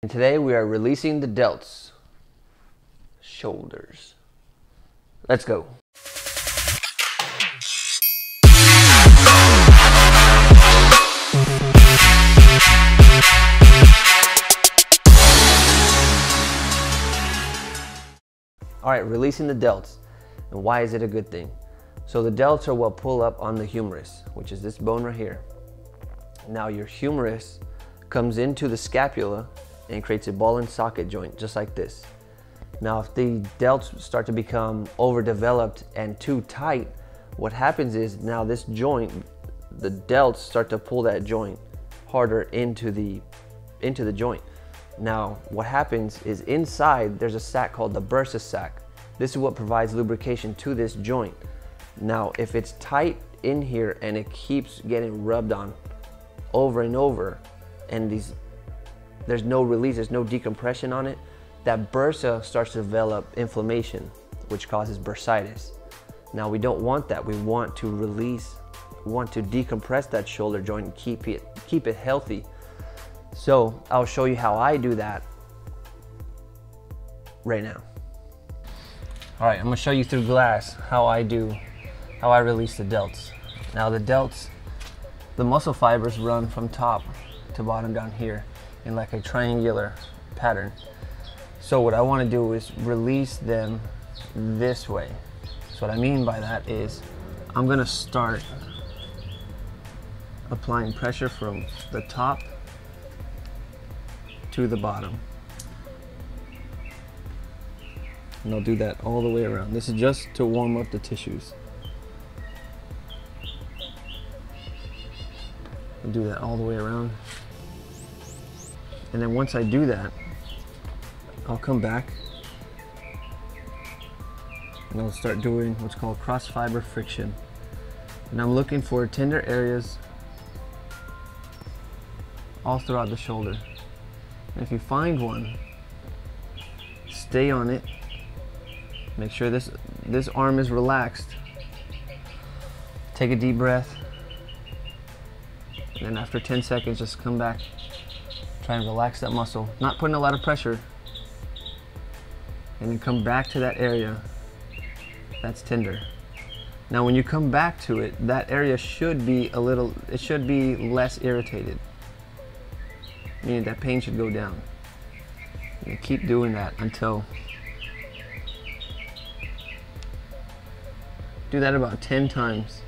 And today we are releasing the delts, shoulders. Let's go. All right, releasing the delts. And why is it a good thing? So the delts are what pull up on the humerus, which is this bone right here. Now your humerus comes into the scapula and creates a ball and socket joint, just like this. Now if the delts start to become overdeveloped and too tight, what happens is now this joint, the delts start to pull that joint harder into the joint. Now what happens is inside there's a sac called the bursa sac. This is what provides lubrication to this joint. Now if it's tight in here and it keeps getting rubbed on over and over, and there's no release, there's no decompression on it, that bursa starts to develop inflammation, which causes bursitis. Now we don't want that. We want to release, we want to decompress that shoulder joint and keep it healthy. So I'll show you how I do that right now. All right, I'm gonna show you through glass how I release the delts. Now the delts, the muscle fibers run from top to bottom down here in like a triangular pattern. So what I want to do is release them this way. So what I mean by that is I'm going to start applying pressure from the top to the bottom. And I'll do that all the way around. This is just to warm up the tissues. I'll do that all the way around. And then once I do that, I'll come back and I'll start doing what's called cross fiber friction. And I'm looking for tender areas all throughout the shoulder. And if you find one, stay on it. Make sure this arm is relaxed. Take a deep breath. And then after 10 seconds, just come back. Try and relax that muscle, not putting a lot of pressure. And then come back to that area that's tender. Now when you come back to it, that area should be less irritated. Meaning that pain should go down. And keep doing that until, do that about 10 times.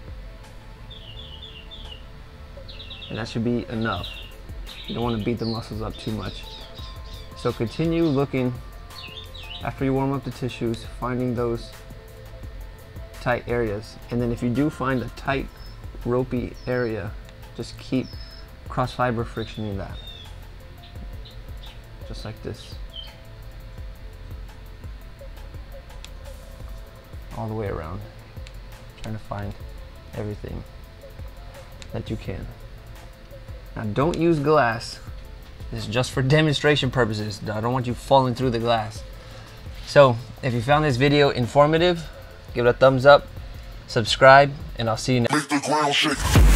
And that should be enough. You don't want to beat the muscles up too much. So continue looking after you warm up the tissues, finding those tight areas. And then if you do find a tight, ropey area, just keep cross fiber frictioning that. Just like this. All the way around. Trying to find everything that you can. Now don't use glass. This is just for demonstration purposes. I don't want you falling through the glass. So if you found this video informative, give it a thumbs up, subscribe, and I'll see you next time.